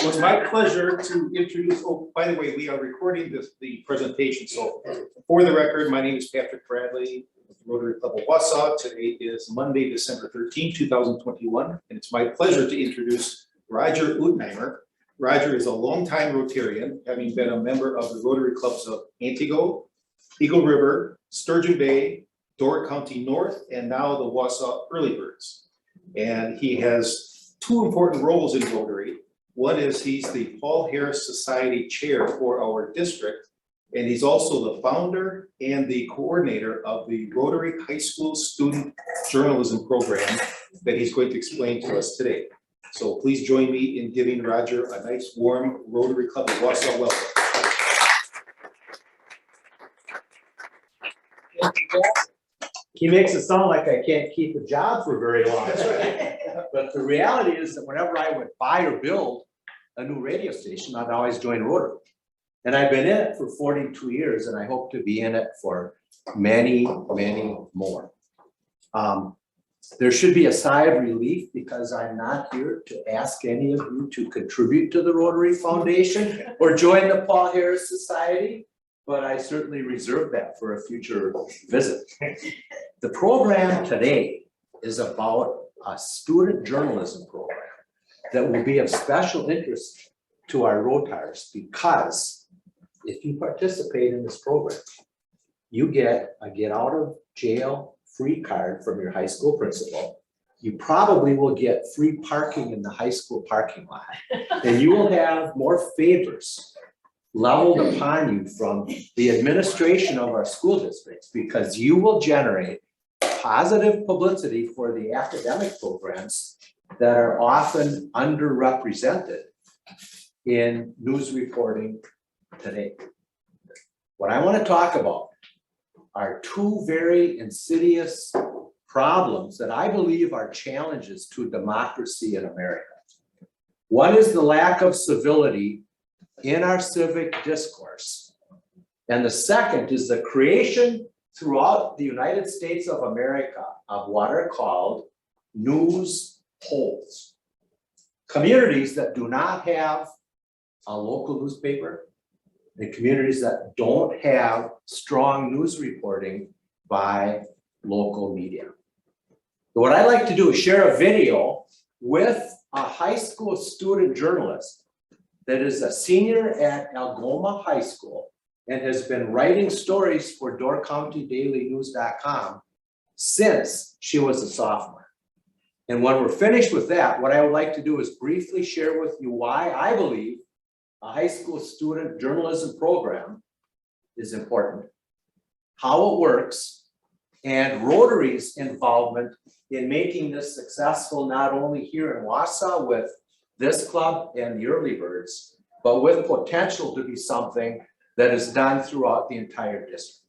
it's my pleasure to introduce, oh, by the way, we are recording the presentation. So for the record, my name is Patrick Bradley, Rotary Club of Wausau. Today is Monday, December 13, 2021. And it's my pleasure to introduce Roger Utnehmer. Roger is a longtime Rotarian, having been a member of the Rotary Clubs of Antigo, Eagle River, Sturgeon Bay, Door County North, and now the Wausau Early Birds. And he has two important roles in Rotary. One is he's the Paul Harris Society Chair for our district, and he's also the founder and the coordinator of the Rotary High School Student Journalism Program that he's going to explain to us today. So please join me in giving Roger a nice warm Rotary Club of Wausau welcome. He makes it sound like I can't keep a job for very long. But the reality is that whenever I would buy or build a new radio station, I'd always join Rotary. And I've been in it for 42 years, and I hope to be in it for many, many more. There should be a sigh of relief because I'm not here to ask any of you to contribute to the Rotary Foundation or join the Paul Harris Society, but I certainly reserve that for a future visit. The program today is about a student journalism program that will be of special interest to our Rotars, because if you participate in this program, you get a get out of jail free card from your high school principal. You probably will get free parking in the high school parking lot, and you will have more favors leveled upon you from the administration of our school districts, because you will generate positive publicity for the academic programs that are often underrepresented in news reporting today. What I want to talk about are two very insidious problems that I believe are challenges to democracy in America. One is the lack of civility in our civic discourse. And the second is the creation throughout the United States of America of what are called news holes. Communities that do not have a local newspaper, the communities that don't have strong news reporting by local media. So what I'd like to do is share a video with a high school student journalist that is a senior at Algoma High School and has been writing stories for DoorCountyDailyNews.com since she was a sophomore. And when we're finished with that, what I would like to do is briefly share with you why I believe a high school student journalism program is important, how it works, and Rotary's involvement in making this successful, not only here in Wausau with this club and the Early Birds, but with potential to be something that is done throughout the entire district.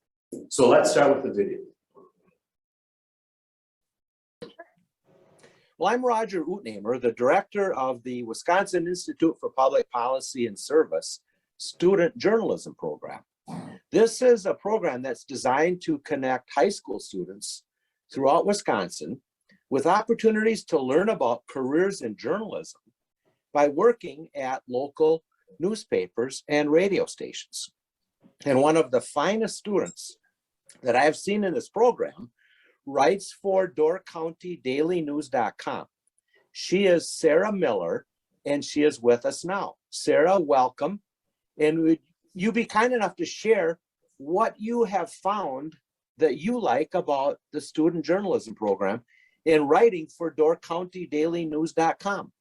So let's start with the video. Well, I'm Roger Utnehmer, the director of the Wisconsin Institute for Public Policy and Service Student Journalism Program. This is a program that's designed to connect high school students throughout Wisconsin with opportunities to learn about careers in journalism by working at local newspapers and radio stations. And one of the finest students that I've seen in this program writes for DoorCountyDailyNews.com. She is Sarah Miller, and she is with us now. Sarah, welcome. And would you be kind enough to share what you have found that you like about the student journalism program in writing for DoorCountyDailyNews.com?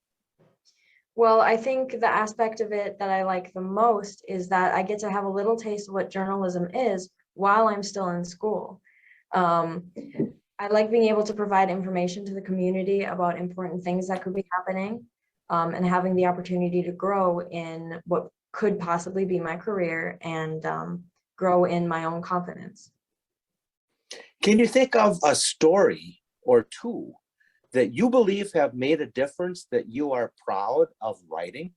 Well, I think the aspect of it that I like the most is that I get to have a little taste of what journalism is while I'm still in school. I like being able to provide information to the community about important things that could be happening, and having the opportunity to grow in what could possibly be my career and grow in my own confidence. Can you think of a story or two that you believe have made a difference that you are proud of writing?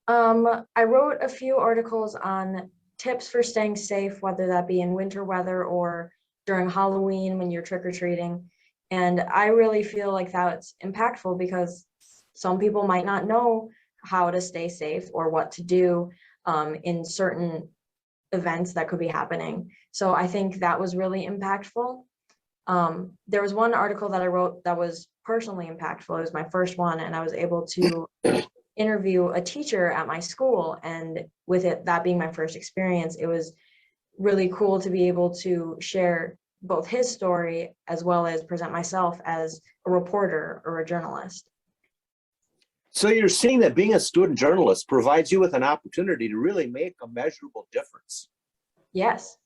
I wrote a few articles on tips for staying safe, whether that be in winter weather or during Halloween when you're trick-or-treating. And I really feel like that's impactful because some people might not know how to stay safe or what to do in certain events that could be happening. So I think that was really impactful. There was one article that I wrote that was personally impactful. It was my first one, and I was able to interview a teacher at my school. And with it, that being my first experience, it was really cool to be able to share both his story as well as present myself as a reporter or a journalist. So you're seeing that being a student journalist provides you with an opportunity to really make a measurable difference. Yes.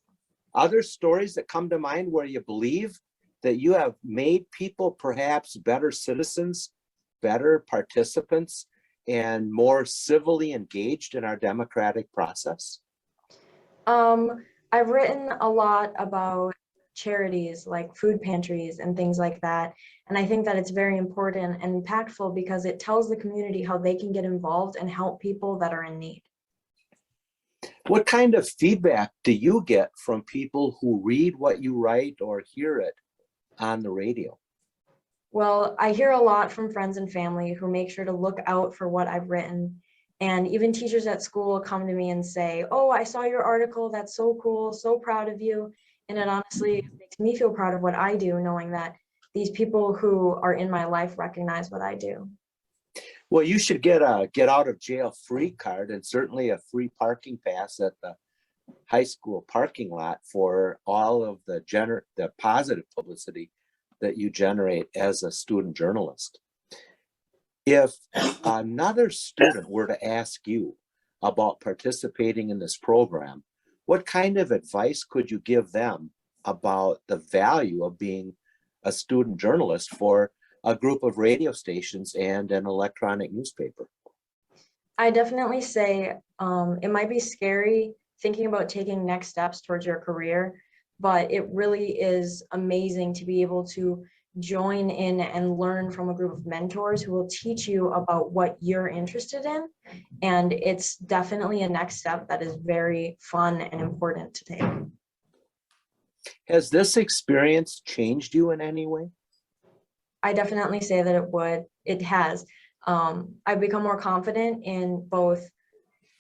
Other stories that come to mind where you believe that you have made people perhaps better citizens, better participants, and more civilly engaged in our democratic process? I've written a lot about charities like food pantries and things like that. And I think that it's very important and impactful because it tells the community how they can get involved and help people that are in need. What kind of feedback do you get from people who read what you write or hear it on the radio? Well, I hear a lot from friends and family who make sure to look out for what I've written. And even teachers at school come to me and say, "Oh, I saw your article. That's so cool. So proud of you." And it honestly makes me feel proud of what I do, knowing that these people who are in my life recognize what I do. Well, you should get a get out of jail free card and certainly a free parking pass at the high school parking lot for all of the positive publicity that you generate as a student journalist. If another student were to ask you about participating in this program, what kind of advice could you give them about the value of being a student journalist for a group of radio stations and an electronic newspaper? I definitely say it might be scary thinking about taking next steps towards your career, but it really is amazing to be able to join in and learn from a group of mentors who will teach you about what you're interested in. And it's definitely a next step that is very fun and important to take. Has this experience changed you in any way? I definitely say that it would. It has. I've become more confident in both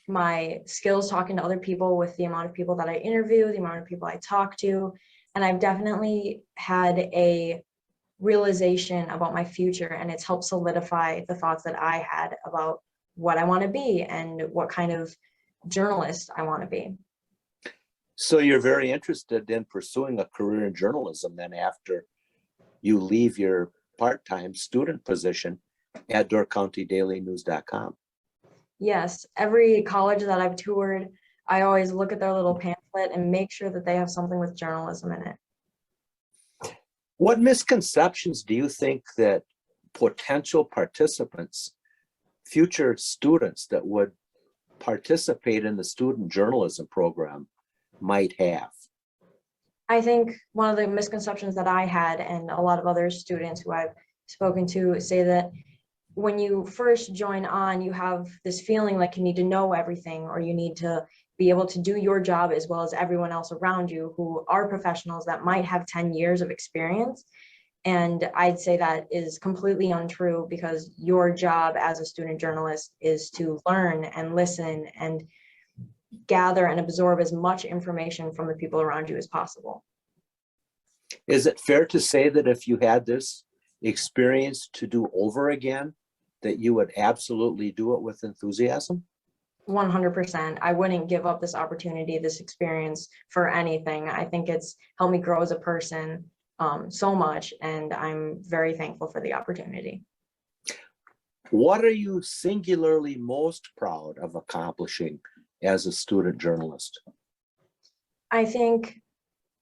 my skills talking to other people with the amount of people that I interview, the amount of people I talk to, and I've definitely had a realization about my future, and it's helped solidify the thoughts that I had about what I want to be and what kind of journalist I want to be. So you're very interested in pursuing a career in journalism then after you leave your part-time student position at DoorCountyDailyNews.com. Yes, every college that I've toured, I always look at their little pamphlet and make sure that they have something with journalism in it. What misconceptions do you think that potential participants, future students that would participate in the student journalism program might have? I think one of the misconceptions that I had and a lot of other students who I've spoken to say that when you first join on, you have this feeling like you need to know everything, or you need to be able to do your job as well as everyone else around you who are professionals that might have 10 years of experience. And I'd say that is completely untrue, because your job as a student journalist is to learn and listen and gather and absorb as much information from the people around you as possible. Is it fair to say that if you had this experience to do over again, that you would absolutely do it with enthusiasm? 100%. I wouldn't give up this opportunity, this experience for anything. I think it's helped me grow as a person so much, and I'm very thankful for the opportunity. What are you singularly most proud of accomplishing as a student journalist? I think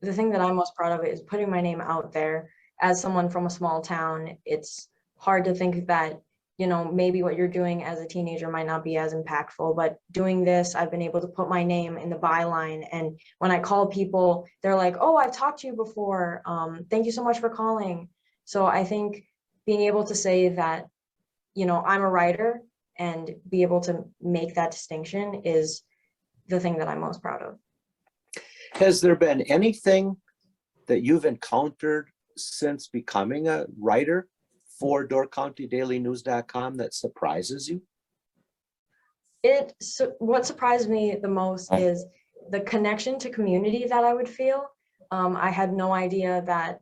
the thing that I'm most proud of is putting my name out there. As someone from a small town, it's hard to think that, you know, maybe what you're doing as a teenager might not be as impactful, but doing this, I've been able to put my name in the byline. And when I call people, they're like, "Oh, I've talked to you before. Thank you so much for calling." So I think being able to say that, you know, I'm a writer and be able to make that distinction is the thing that I'm most proud of. Has there been anything that you've encountered since becoming a writer for DoorCountyDailyNews.com that surprises you? What surprised me the most is the connection to community that I would feel. I had no idea that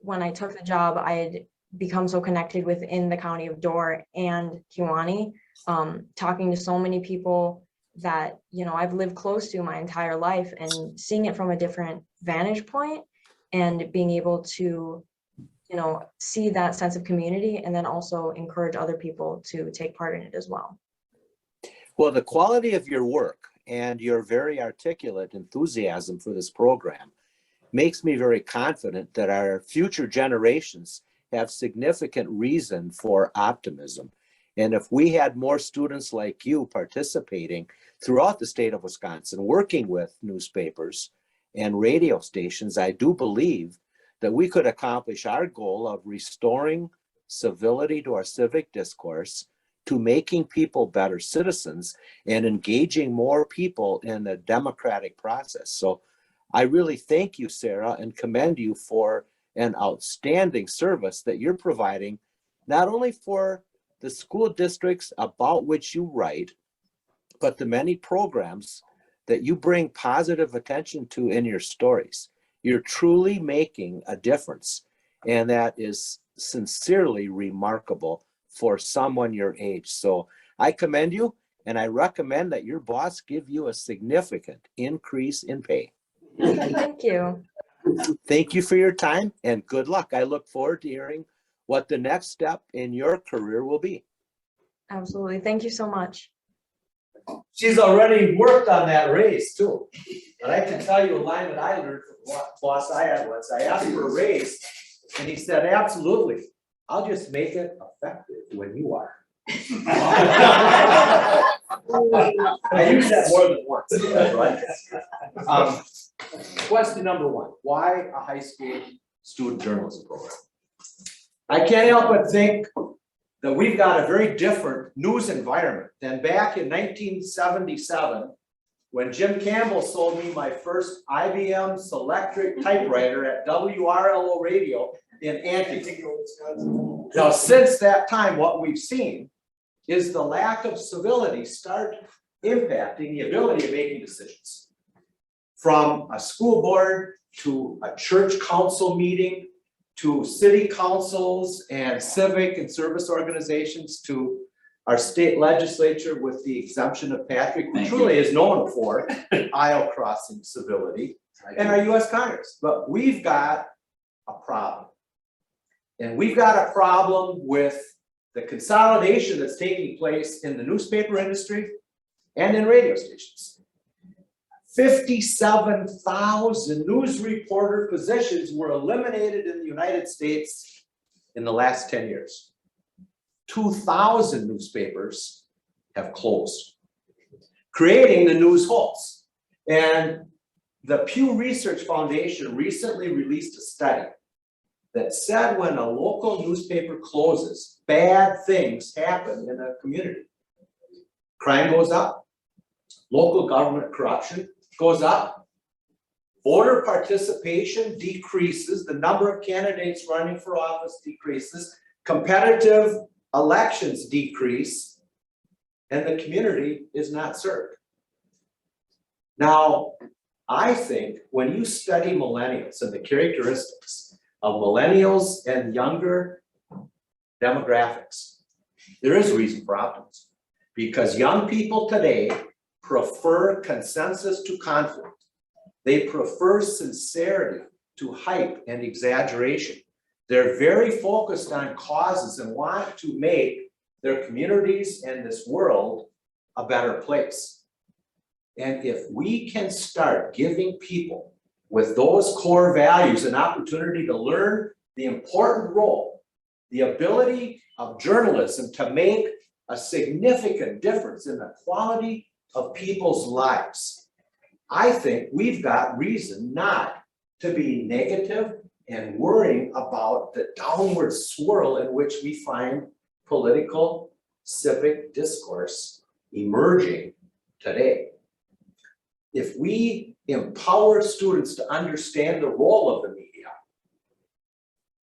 when I took the job, I had become so connected within the county of Door and Kewanee, talking to so many people that, you know, I've lived close to my entire life, and seeing it from a different vantage point and being able to, you know, see that sense of community and then also encourage other people to take part in it as well. Well, the quality of your work and your very articulate enthusiasm for this program makes me very confident that our future generations have significant reason for optimism. And if we had more students like you participating throughout the state of Wisconsin, working with newspapers and radio stations, I do believe that we could accomplish our goal of restoring civility to our civic discourse, to making people better citizens, and engaging more people in the democratic process. So I really thank you, Sarah, and commend you for an outstanding service that you're providing, not only for the school districts about which you write, but the many programs that you bring positive attention to in your stories. You're truly making a difference, and that is sincerely remarkable for someone your age. So I commend you, and I recommend that your boss give you a significant increase in pay. Thank you. Thank you for your time, and good luck. I look forward to hearing what the next step in your career will be. Absolutely. Thank you so much. She's already worked on that raise too. But I can tell you a line that I learned from what boss I had once. I asked for a raise and he said, absolutely. I'll just make it effective when you are. I use that more than once, right? Question number one, why a high school student journalism program? I can't help but think that we've got a very different news environment than back in 1977, when Jim Campbell sold me my first IBM Selectric typewriter at WRLO Radio in Antioch. Now, since that time, what we've seen is the lack of civility start impacting the ability of making decisions. From a school board to a church council meeting, to city councils and civic and service organizations, to our state legislature with the exemption of Patrick, who truly is known for aisle crossing civility, and our US Congress. But we've got a problem. And we've got a problem with the consolidation that's taking place in the newspaper industry and in radio stations. 57,000 news reporter positions were eliminated in the United States in the last 10 years. 2,000 newspapers have closed, creating the news holes. And the Pew Research Foundation recently released a study that said when a local newspaper closes, bad things happen in a community. Crime goes up, local government corruption goes up, voter participation decreases, the number of candidates running for office decreases, competitive elections decrease, and the community is not served. Now, I think when you study millennials and the characteristics of millennials and younger demographics, there is reason for optimism, because young people today prefer consensus to conflict. They prefer sincerity to hype and exaggeration. They're very focused on causes and want to make their communities and this world a better place. And if we can start giving people with those core values an opportunity to learn the important role, the ability of journalism to make a significant difference in the quality of people's lives, I think we've got reason not to be negative and worrying about the downward swirl in which we find political civic discourse emerging today. If we empower students to understand the role of the media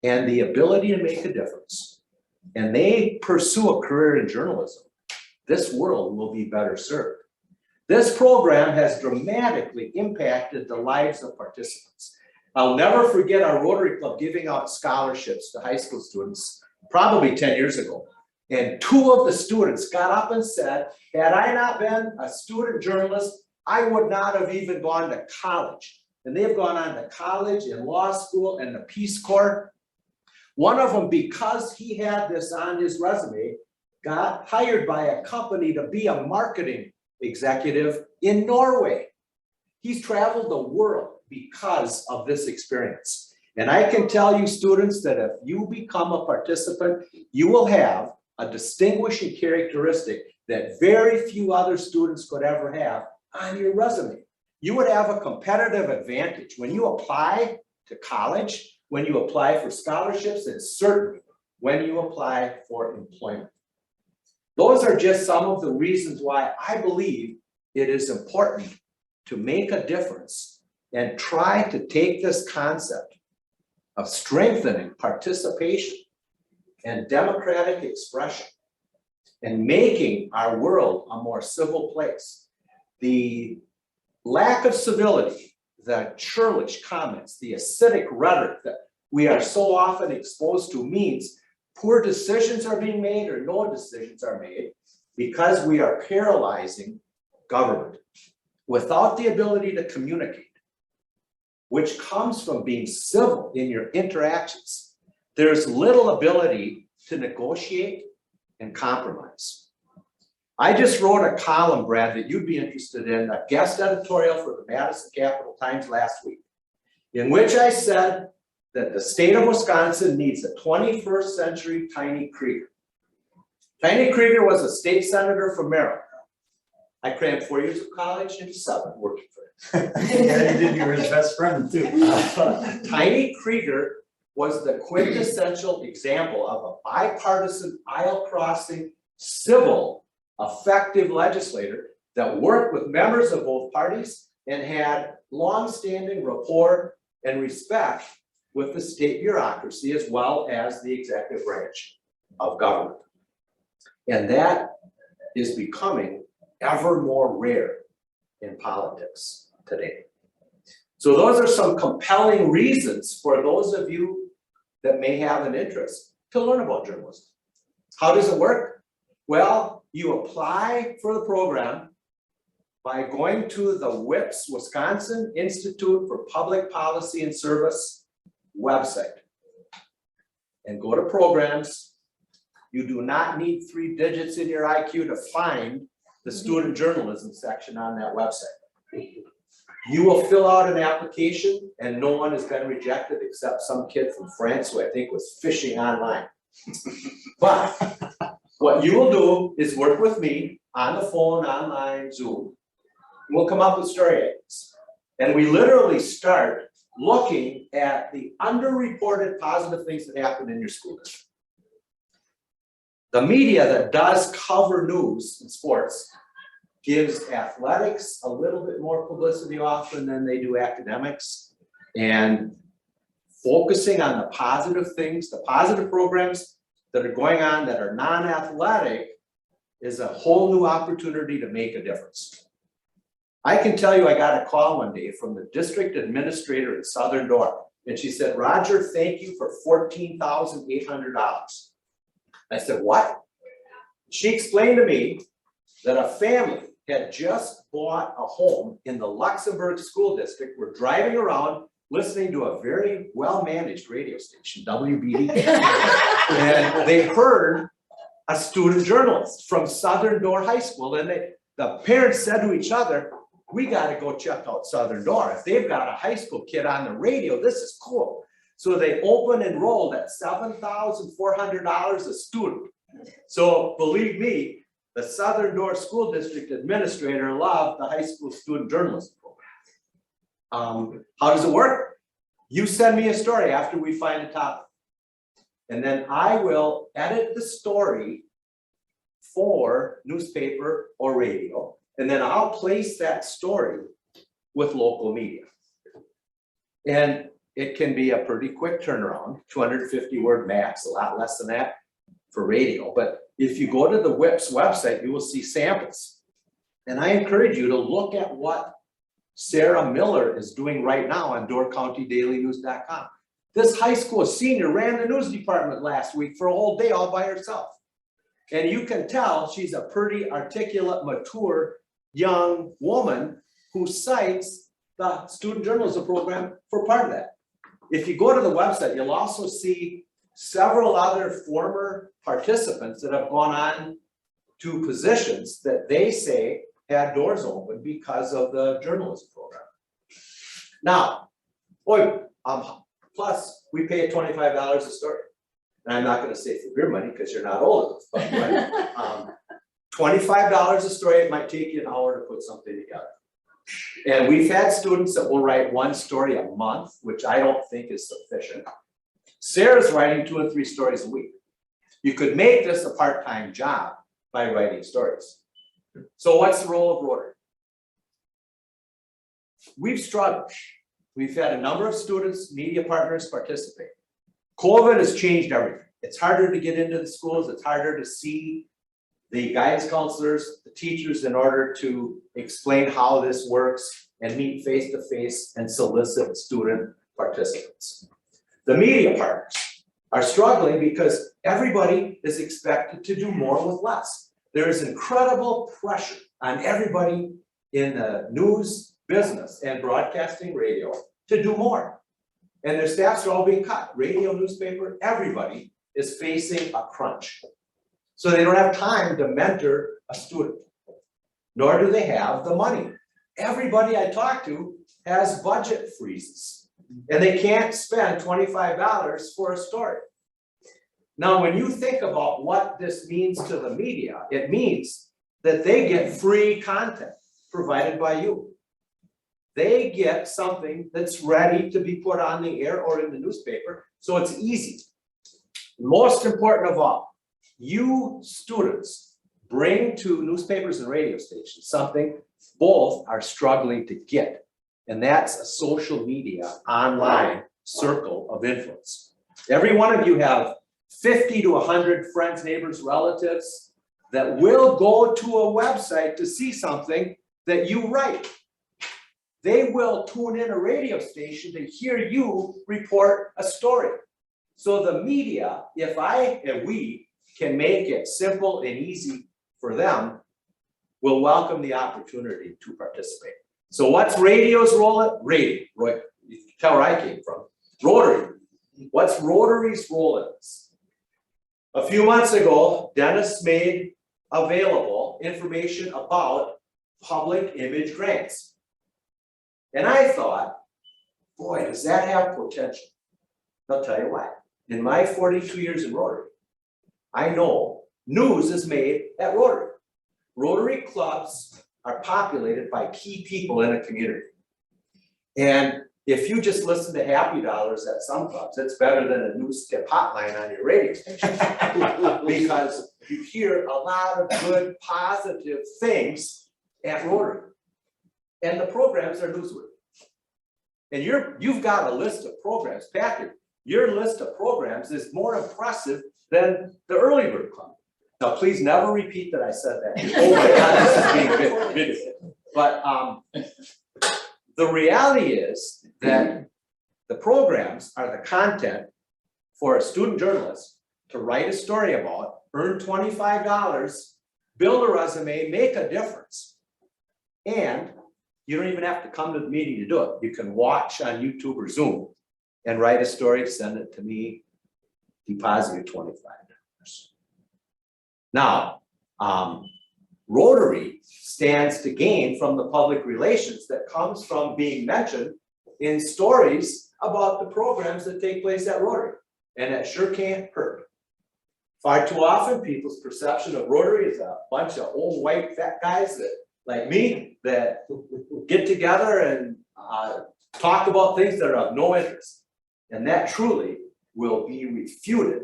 and the ability to make a difference, and they pursue a career in journalism, this world will be better served. This program has dramatically impacted the lives of participants. I'll never forget our Rotary Club giving out scholarships to high school students, probably 10 years ago. And two of the students got up and said, had I not been a student journalist, I would not have even gone to college. And they've gone on to college and law school and the Peace Corps. One of them, because he had this on his resume, got hired by a company to be a marketing executive in Norway. He's traveled the world because of this experience. And I can tell you, students, that if you become a participant, you will have a distinguishing characteristic that very few other students could ever have on your resume. You would have a competitive advantage when you apply to college, when you apply for scholarships, and certainly when you apply for employment. Those are just some of the reasons why I believe it is important to make a difference and try to take this concept of strengthening participation and democratic expression and making our world a more civil place. The lack of civility, the churlish comments, the acidic rhetoric that we are so often exposed to means poor decisions are being made or no decisions are made because we are paralyzing government without the ability to communicate, which comes from being civil in your interactions. There's little ability to negotiate and compromise. I just wrote a column, Brad, that you'd be interested in, a guest editorial for the Madison Capital Times last week, in which I said that the state of Wisconsin needs a 21st century Tiny Krieger. Tiny Krieger was a state senator from Maryland. I crammed 4 years of college into 7 working for him. Yeah, you did, you were his best friend too. Tiny Krieger was the quintessential example of a bipartisan, aisle-crossing, civil, effective legislator that worked with members of both parties and had long-standing rapport and respect with the state bureaucracy as well as the executive branch of government. And that is becoming ever more rare in politics today. So those are some compelling reasons for those of you that may have an interest to learn about journalism. How does it work? Well, you apply for the program by going to the WIPPS, Wisconsin Institute for Public Policy and Service website and go to programs. You do not need 3 digits in your IQ to find the student journalism section on that website. You will fill out an application and no one has been rejected except some kid from France who I think was fishing online. But what you will do is work with me on the phone, online, Zoom. We'll come up with story ideas. And we literally start looking at the underreported positive things that happen in your school district. The media that does cover news and sports gives athletics a little bit more publicity often than they do academics. And focusing on the positive things, the positive programs that are going on that are non-athletic is a whole new opportunity to make a difference. I can tell you I got a call one day from the district administrator in Southern Door. And she said, Roger, thank you for $14,800. I said, what? She explained to me that a family had just bought a home in the Luxembourg School District, were driving around listening to a very well-managed radio station, WBD. And they heard a student journalist from Southern Door High School. And the parents said to each other, we gotta go check out Southern Door. If they've got a high school kid on the radio, this is cool. So they open enrolled at $7,400 a student. So believe me, the Southern Door School District administrator loved the high school student journalism program. How does it work? You send me a story after we find a topic. And then I will edit the story for newspaper or radio. And then I'll place that story with local media. And it can be a pretty quick turnaround, 250 word max, a lot less than that for radio. But if you go to the WIPPS website, you will see samples. And I encourage you to look at what Sarah Miller is doing right now on DoorCountyDailyNews.com. This high school senior ran the news department last week for a whole day all by herself. And you can tell she's a pretty articulate, mature, young woman who cites the student journalism program for part of that. If you go to the website, you'll also see several other former participants that have gone on to positions that they say had doors open because of the journalism program. Now, plus we pay $25 a story. And I'm not gonna say for beer money because you're not old enough, but $25 a story, it might take you an hour to put something together. And we've had students that will write one story a month, which I don't think is sufficient. Sarah's writing 2 and 3 stories a week. You could make this a part-time job by writing stories. So what's the role of Rotary? We've struggled. We've had a number of students, media partners participate. COVID has changed everything. It's harder to get into the schools. It's harder to see the guidance counselors, the teachers, in order to explain how this works and meet face-to-face and solicit student participants. The media partners are struggling because everybody is expected to do more with less. There is incredible pressure on everybody in the news business and broadcasting radio to do more. And their staffs are all being cut. Radio, newspaper, everybody is facing a crunch. So they don't have time to mentor a student, nor do they have the money. Everybody I talk to has budget freezes, and they can't spend $25 for a story. Now, when you think about what this means to the media, it means that they get free content provided by you. They get something that's ready to be put on the air or in the newspaper, so it's easy. Most important of all, you students bring to newspapers and radio stations something both are struggling to get, and that's a social media online circle of influence. Every one of you have 50 to 100 friends, neighbors, relatives that will go to a website to see something that you write. They will tune in a radio station to hear you report a story. So the media, if I and we can make it simple and easy for them, will welcome the opportunity to participate. So what's radio's role? Radio, right? You can tell where I came from. Rotary. What's Rotary's role in this? A few months ago, Dennis made available information about public image grants. And I thought, boy, does that have potential? I'll tell you why. In my 42 years in Rotary, I know news is made at Rotary. Rotary clubs are populated by key people in a community. And if you just listen to happy dollars at some clubs, it's better than a news tip hotline on your radio station. Because you hear a lot of good, positive things at Rotary. And the programs are newsworthy. And you've got a list of programs, Patrick. Your list of programs is more impressive than the Early Bird Club. Now, please never repeat that I said that. Oh my God, this is being ridiculous. But the reality is that the programs are the content for a student journalist to write a story about, earn $25, build a resume, make a difference. And you don't even have to come to the meeting to do it. You can watch on YouTube or Zoom and write a story, send it to me, deposit your $25. Now, Rotary stands to gain from the public relations that comes from being mentioned in stories about the programs that take place at Rotary. And that sure can't hurt. Far too often, people's perception of Rotary is a bunch of old white fat guys that, like me, that get together and talk about things that are of no interest. And that truly will be refuted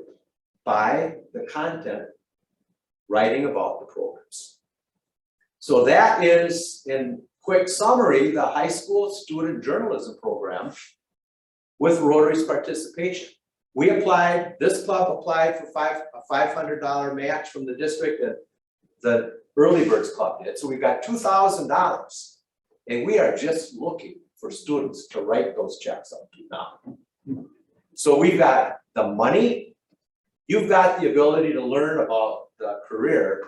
by the content writing about the programs. So that is, in quick summary, the high school student journalism program with Rotary's participation. We applied, this club applied for a $500 match from the district, and the Early Birds Club did, so we've got $2,000. And we are just looking for students to write those checks up to now. So we've got the money, you've got the ability to learn about the career,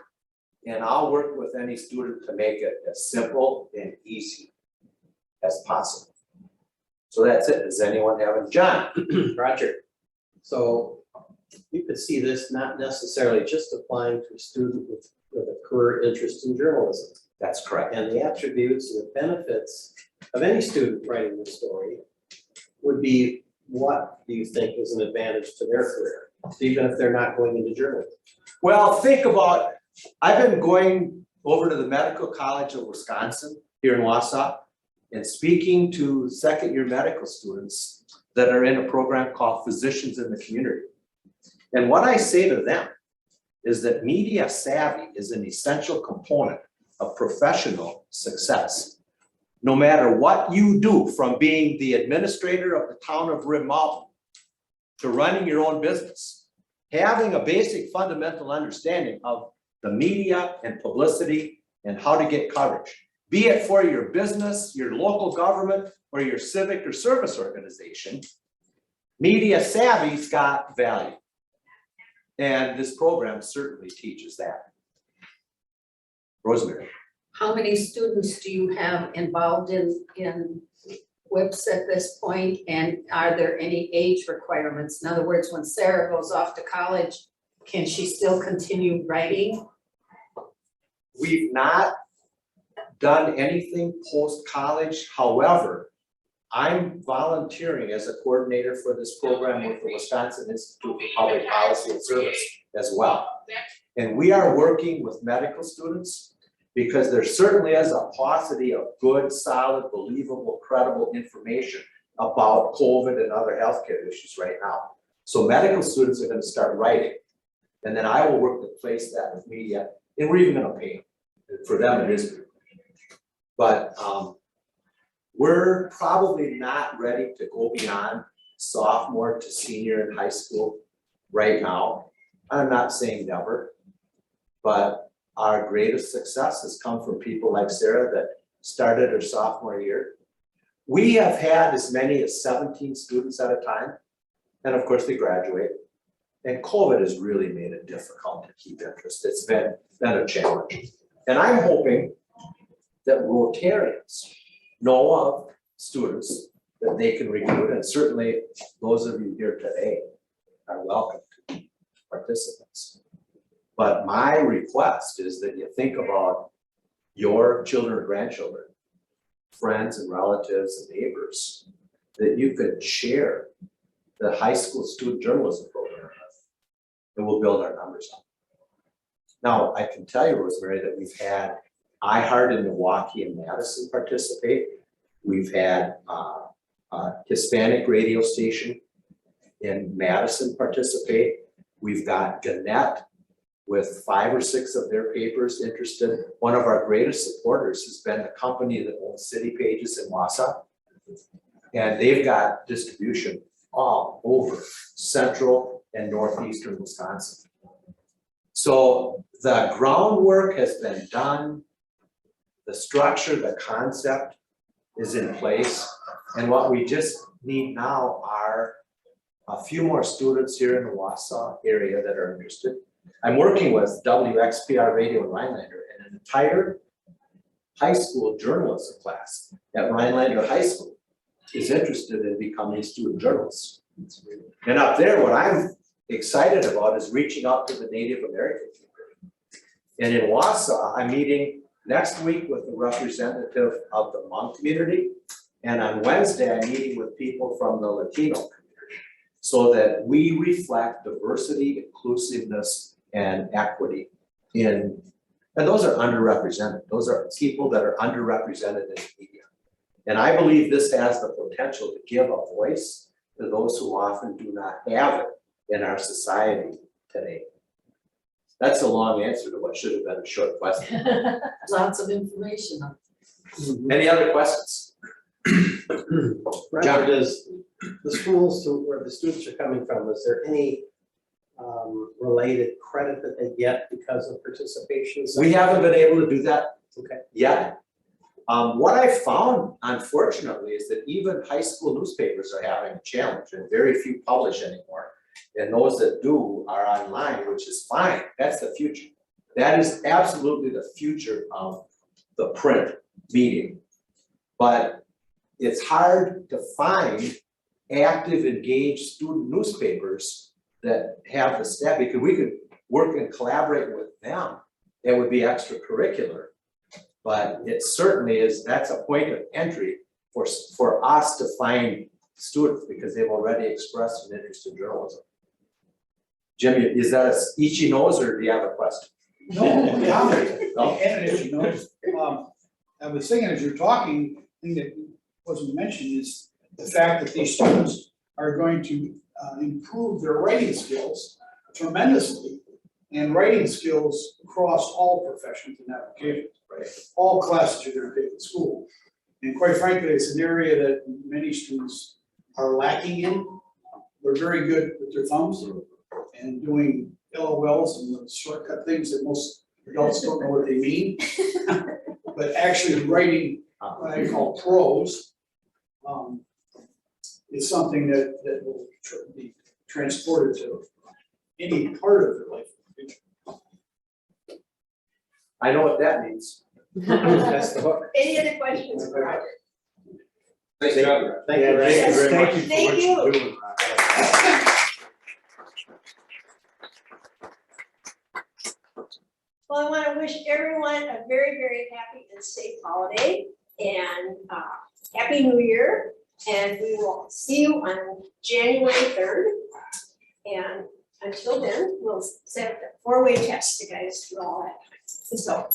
and I'll work with any student to make it as simple and easy as possible. So that's it. Does anyone have a John? Roger. So you could see this not necessarily just applying to a student with a career interest in journalism. That's correct. And the attributes and the benefits of any student writing the story would be, what do you think is an advantage to their career, even if they're not going into journalism? Well, think about, I've been going over to the Medical College of Wisconsin here in Wausau and speaking to second-year medical students that are in a program called Physicians in the Community. And what I say to them is that media savvy is an essential component of professional success. No matter what you do, from being the administrator of the town of Rim Mountain to running your own business, having a basic fundamental understanding of the media and publicity and how to get coverage, be it for your business, your local government, or your civic or service organization, media savvy's got value. And this program certainly teaches that. Rosemary. How many students do you have involved in WIPPS at this point? And are there any age requirements? In other words, when Sarah goes off to college, can she still continue writing? We've not done anything post-college. However, I'm volunteering as a coordinator for this program with the Wisconsin Institute for Public Policy and Service as well. And we are working with medical students because there certainly is a paucity of good, solid, believable, credible information about COVID and other healthcare issues right now. So medical students are going to start writing, and then I will work to place that with media, and we're even going to pay them. For them, it is. But we're probably not ready to go beyond sophomore to senior in high school right now. I'm not saying never, but our greatest success has come from people like Sarah that started her sophomore year. We have had as many as 17 students at a time, and of course they graduate. And COVID has really made it difficult to keep interest. It's been a challenge. And I'm hoping that Rotarians know of students that they can recruit, and certainly those of you here today are welcome to be participants. But my request is that you think about your children or grandchildren, friends and relatives and neighbors, that you could share the high school student journalism program with, and we'll build our numbers up. Now, I can tell you, Rosemary, that we've had iHeart in Milwaukee and Madison participate. We've had a Hispanic radio station in Madison participate. We've got Gannett with 5 or 6 of their papers interested. One of our greatest supporters has been the company that owns City Pages in Wausau. And they've got distribution all over central and northeastern Wisconsin. So the groundwork has been done. The structure, the concept is in place. And what we just need now are a few more students here in the Wausau area that are interested. I'm working with WXPR Radio in Rhinelander, and an entire high school journalism class at Rhinelander High School is interested in becoming student journalists. And up there, what I'm excited about is reaching out to the Native American community. And in Wausau, I'm meeting next week with the representative of the Hmong community. And on Wednesday, I'm meeting with people from the Latino community so that we reflect diversity, inclusiveness, and equity and those are underrepresented. Those are people that are underrepresented in the media. And I believe this has the potential to give a voice to those who often do not have it in our society today. That's a long answer to what should have been a short question. Lots of information. Any other questions? Roger, does the schools where the students are coming from, is there any related credit that they get because of participation? We haven't been able to do that Okay. yet. What I found, unfortunately, is that even high school newspapers are having a challenge, and very few publish anymore. And those that do are online, which is fine. That's the future. That is absolutely the future of the print medium. But it's hard to find active, engaged student newspapers that have the staff, because we could work and collaborate with them. That would be extracurricular. But it certainly is, that's a point of entry for us to find students, because they've already expressed an interest in journalism. Jimmy, is that a itchy nose, or do you have a question? No, yeah, Oh. and as you know, I was thinking as you're talking, thing that wasn't mentioned is the fact that these students are going to improve their writing skills tremendously, and writing skills across all professions and applications, right? All classes you're gonna take in school. And quite frankly, it's an area that many students are lacking in. They're very good with their thumbs and doing LOLs and the shortcut things that most adults don't know what they mean. But actually writing what I call prose is something that will be transported to any part of their life. I know what that means. That's the hook. Any other questions for Robert? Thank you. Thank you. Thank you very much. Thank you. For what you're doing, Well, I want to wish everyone a very, very happy and safe holiday and Happy New Year. And we will see you on January 3rd. And until then, we'll set up a 4-way test, you guys, do all that. So,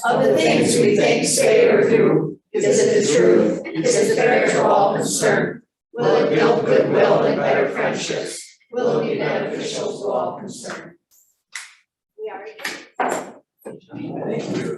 of the things we think, say, or do, is it the truth? Is it fair to all concerned? Will it build goodwill and better friendships? Will it be beneficial to all concerned? We are. Thank you.